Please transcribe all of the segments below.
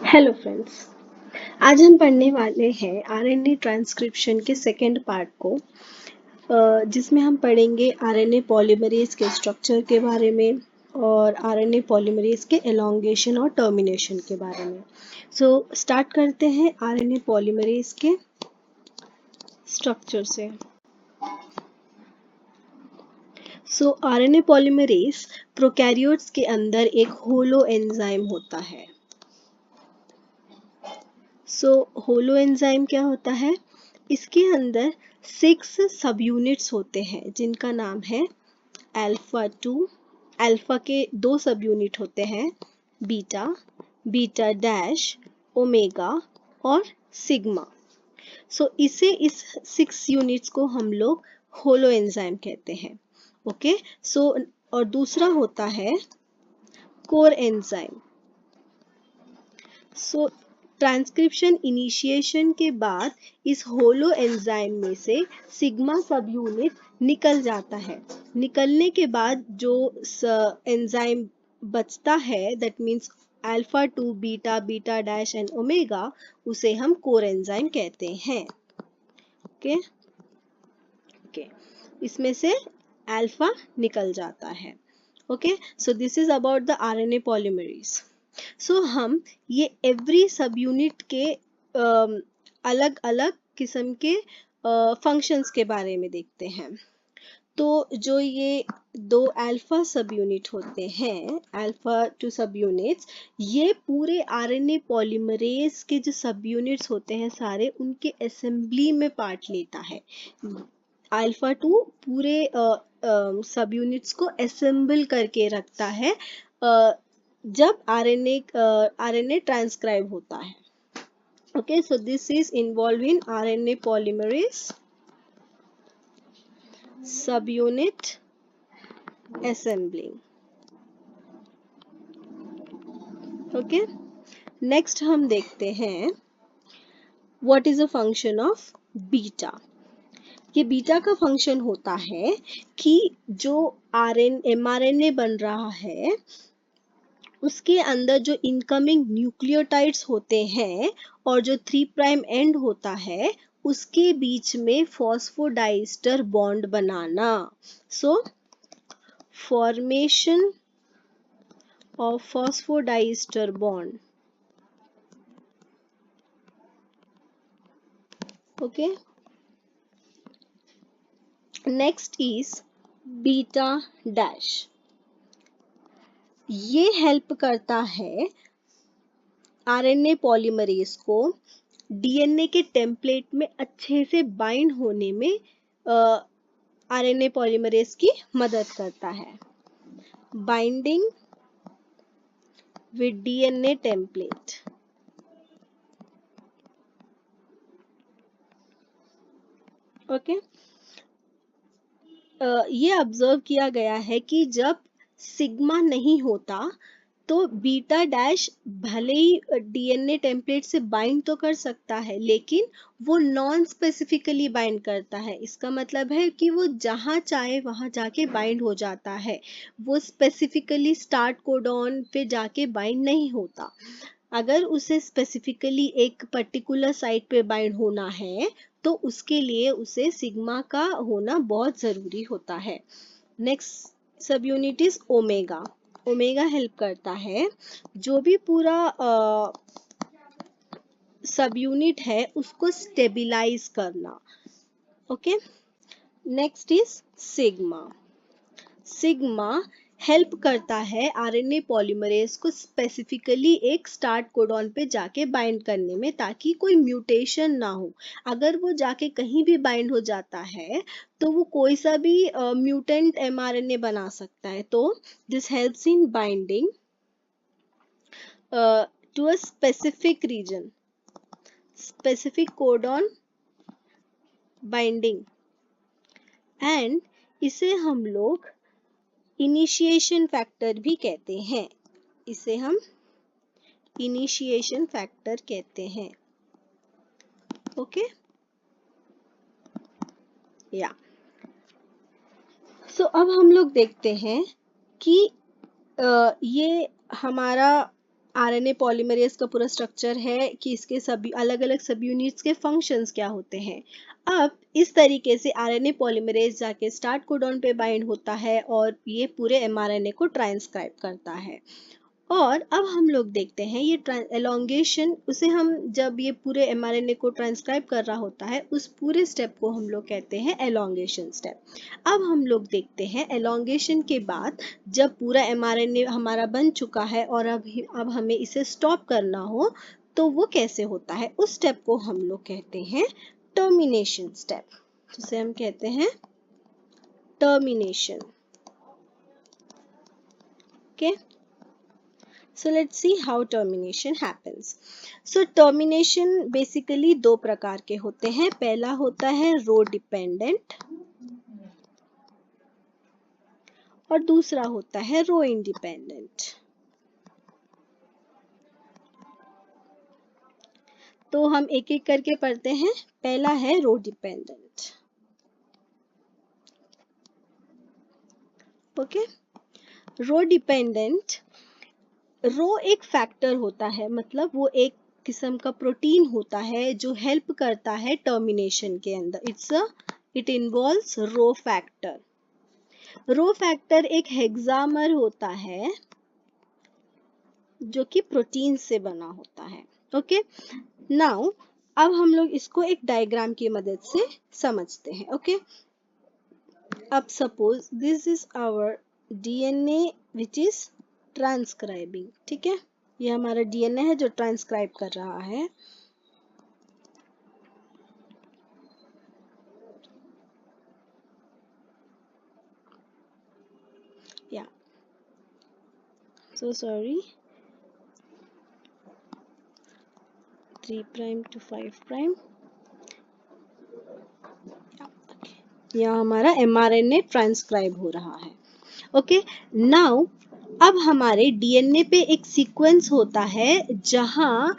Hello friends. आज हम पढ़ने वाले हैं आरएनए ट्रांसक्रिप्शन के सेकेंड पार्ट को, जिसमें हम पढ़ेंगे आरएनए पॉलीमरेज के स्ट्रक्चर के बारे में और आरएनए पॉलीमरेज के एलोंगेशन और टर्मिनेशन के बारे में। स्टार्ट करते हैं आरएनए पॉलीमरेज के स्ट्रक्चर से। आरएनए पॉलीमरेज प्रोकैरियोट्स के अंदर एक होलो एंजाइम होता है। होलो एंजाइम क्या होता है? इसके अंदर 6 सब यूनिट्स होते हैं जिनका नाम है अल्फा 2। अल्फा के 2 सब यूनिट होते हैं, बीटा, बीटा डैश, ओमेगा और सिग्मा। इस 6 यूनिट्स को हम लोग होलो एंजाइम कहते हैं। ओके। और दूसरा होता है कोर एंजाइम। ट्रांसक्रिप्शन इनिशिएशन के बाद इस होलो एंजाइम में से सिग्मा सब यूनिट निकल जाता है। निकलने के बाद जो एंजाइम बचता है, that means alpha 2, beta, beta dash and omega, उसे हम कोर एंजाइम कहते हैं। ओके ओके, इसमें से अल्फा निकल जाता है। Okay, so this is about the RNA polymerase. हम ये एवरी सब यूनिट के अलग अलग किस्म के फंक्शंस के बारे में देखते हैं। तो जो ये 2 अल्फा सब यूनिट होते हैं, अल्फा 2 सब यूनिट्स, ये पूरे आरएनए पॉलीमरेज के जो सब यूनिट्स होते हैं सारे, उनके असेंबली में पार्ट लेता है। अल्फा 2 पूरे सब यूनिट्स को असेंबल करके रखता है जब आरएनए ट्रांसक्राइब होता है। Okay, so this is involve in RNA polymerase सब यूनिट असेंबलिंग। ओके, नेक्स्ट हम देखते हैं what is a function of beta. ये बीटा का फंक्शन होता है कि जो mRNA बन रहा है उसके अंदर जो इनकमिंग न्यूक्लियोटाइड्स होते हैं और जो 3 प्राइम एंड होता है उसके बीच में phosphodiester bond banana. Formation of phosphodiester bond. Okay, next is beta dash. ये हेल्प करता है आरएनए पॉलीमरेज को डीएनए के टेम्पलेट में अच्छे से बाइंड होने में आरएनए पॉलीमरेज की मदद करता है। Binding with DNA template. Okay, ये ऑब्जर्व किया गया है कि जब सिग्मा नहीं होता तो बीटा डैश भले ही डीएनए टेम्पलेट से बाइंड तो कर सकता है, लेकिन वो नॉन स्पेसिफिकली बाइंड करता है। इसका मतलब है कि वो जहाँ चाहे वहाँ जाके बाइंड हो जाता है, वो स्पेसिफिकली स्टार्ट कोडॉन पे जाके बाइंड नहीं होता। अगर उसे स्पेसिफिकली एक पर्टिकुलर साइट पे बाइंड होना है तो उसके लिए उसे सिग्मा का होना बहुत ज़रूरी होता है। नेक्स्ट सब unit is omega. Omega help करता है जो भी पूरा सब यूनिट है उसको स्टेबिलाइज करना। Okay, next is sigma. Sigma help करता है आरएनए पॉलीमरेज को स्पेसिफिकली एक स्टार्ट कोडॉन पे जाके बाइंड करने में, ताकि कोई म्यूटेशन ना हो। अगर वो जाके कहीं भी बाइंड हो जाता है तो वो कोई सा भी म्यूटेंट mRNA बना सकता है। तो this helps in binding to a specific region, specific codon binding, and इसे हम लोग इनिशिएशन फैक्टर भी कहते हैं। इसे हम इनिशिएशन फैक्टर कहते हैं। ओके, या अब हम लोग देखते हैं कि ये हमारा आरएनए पॉलीमरेज का पूरा स्ट्रक्चर है कि इसके सभी अलग अलग सब यूनिट्स के फंक्शंस क्या होते हैं। अब इस तरीके से आरएनए पॉलीमरेज जाके स्टार्ट कोडॉन पे बाइंड होता है और ये पूरे एमआरएनए को ट्रांसक्राइब करता है। और अब हम लोग देखते हैं ये एलोंगेशन, उसे हम जब ये पूरे एमआरएनए को ट्रांसक्राइब कर रहा होता है उस पूरे स्टेप को हम लोग कहते हैं एलोंगेशन स्टेप। अब हम लोग देखते हैं एलोंगेशन के बाद जब पूरा एमआरएनए हमारा बन चुका है और अब हमें इसे स्टॉप करना हो तो वो कैसे होता है, उस स्टेप को हम लोग कहते हैं टर्मिनेशन स्टेप, जिसे हम कहते हैं termination. Okay, so let's see how termination happens. So termination basically दो प्रकार के होते हैं। पहला होता है रो डिपेंडेंट और दूसरा होता है रो इंडिपेंडेंट। तो हम एक एक करके पढ़ते हैं। पहला है रो डिपेंडेंट। ओके, रो डिपेंडेंट, रो एक फैक्टर होता है, मतलब वो एक किस्म का प्रोटीन होता है जो हेल्प करता है टर्मिनेशन के अंदर। It involves rho factor. Rho factor एक हेक्सामर होता है जो कि प्रोटीन से बना होता है। ओके, नाउ अब हम लोग इसको एक डायग्राम की मदद से समझते हैं। ओके, अब suppose this is our DNA which is transcribing. ठीक है, ये हमारा डीएनए है जो ट्रांसक्राइब कर रहा है। या so sorry, 3 prime to 5 prime. यहाँ हमारा mRNA ट्रांसक्राइब हो रहा है। ओके, नाउ अब हमारे डीएनए पे एक सीक्वेंस होता है जहाँ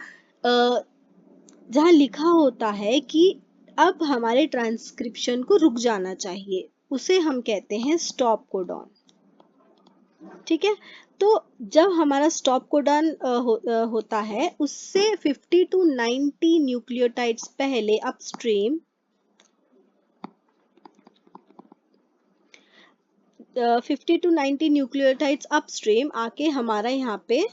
लिखा होता है कि अब हमारे ट्रांसक्रिप्शन को रुक जाना चाहिए, उसे हम कहते हैं स्टॉप कोडॉन। ठीक है, तो जब हमारा स्टॉप कोडॉन होता है उससे 50 to 90 न्यूक्लियोटाइड्स पहले अपस्ट्रीम 50 to 90 न्यूक्लियोटाइड्स अपस्ट्रीम आके हमारा यहाँ पे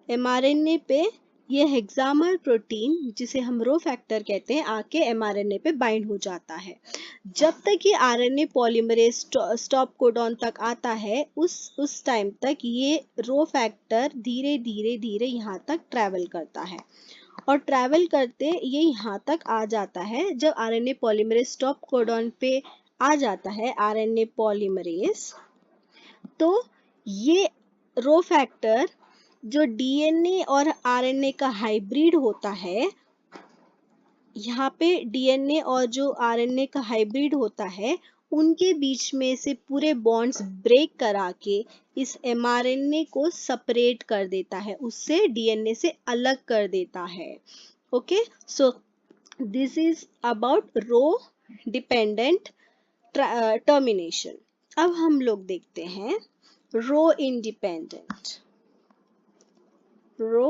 एमआरएनए पे ये हेक्सामर प्रोटीन जिसे हम रो फैक्टर कहते हैं आके एमआरएनए पे बाइंड हो जाता है। जब तक ये आरएनए पॉलीमरेज स्टॉप कोडॉन तक आता है उस टाइम तक ये रो फैक्टर धीरे धीरे धीरे यहाँ तक ट्रैवल करता है और ट्रैवल करते ये यहाँ तक आ जाता है। जब आरएनए पॉलीमरेज स्टॉप कोडॉन पे आ जाता है आरएनए पॉलीमरेज, तो ये रो फैक्टर जो डीएनए और आरएनए का हाइब्रिड होता है, यहाँ पे डीएनए और जो आरएनए का हाइब्रिड होता है उनके बीच में से पूरे बॉन्ड्स ब्रेक करा के इस एमआरएनए को सेपरेट कर देता है, उससे डीएनए से अलग कर देता है। Okay, so this is about rho dependent termination. अब हम लोग देखते हैं rho independent. Rho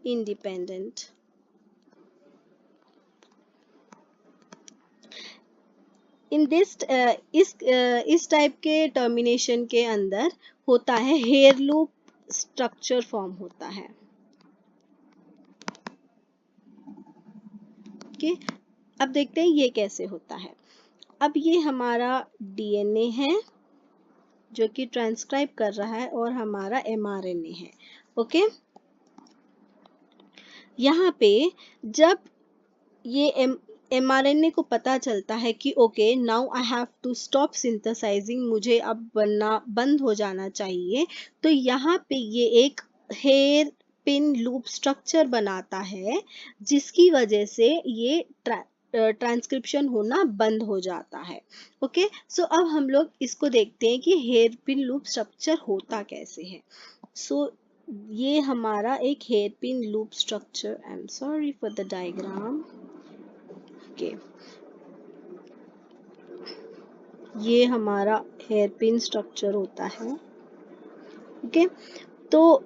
independent, in this इस टाइप के टर्मिनेशन के अंदर होता है हेयर लूप स्ट्रक्चर फॉर्म होता है। ओके, अब देखते हैं ये कैसे होता है। अब ये हमारा डीएनए है जो कि ट्रांसक्राइब कर रहा है और हमारा एमआरएनए है। ओके, यहाँ पे जब ये एमआरएनए को पता चलता है कि okay now I have to stop synthesising, मुझे अब बनना बंद हो जाना चाहिए, तो यहाँ पे ये एक हेयर पिन लूप स्ट्रक्चर बनाता है जिसकी वजह से ये ट्रांसक्रिप्शन होना बंद हो जाता है। ओके, सो अब हम लोग इसको देखते हैं कि हेयर पिन लूप स्ट्रक्चर होता कैसे है। सो ये हमारा एक hairpin loop structure, I am sorry for the diagram. Okay, ये हमारा हेयर पिन स्ट्रक्चर होता है। ओके, तो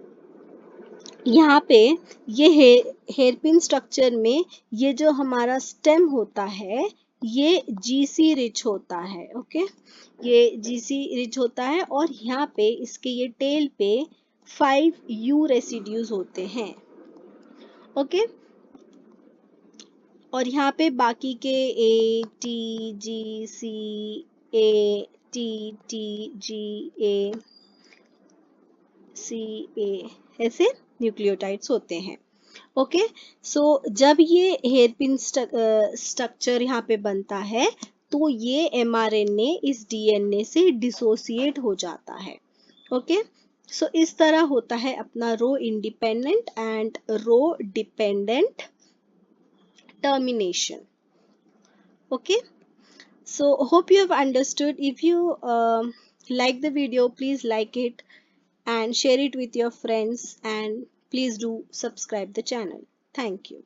यहाँ पे ये हेयरपिन स्ट्रक्चर में ये जो हमारा स्टेम होता है ये जीसी रिच होता है। ओके, ये जीसी रिच होता है और यहाँ पे इसके ये टेल पे 5 यू रेसिड्यूज होते हैं। ओके, और यहाँ पे बाकी के A T G C A T T G A C A ऐसे न्यूक्लियोटाइड्स होते हैं। ओके, सो जब ये हेयरपिन स्ट्रक्चर यहाँ पे बनता है तो ये एमआरएनए इस डीएनए से डिसोसिएट हो जाता है। ओके, सो इस तरह होता है अपना rho independent and rho dependent termination. Okay, so hope you have understood. If you like the video, please like it and share it with your friends, and please do subscribe the channel. Thank you.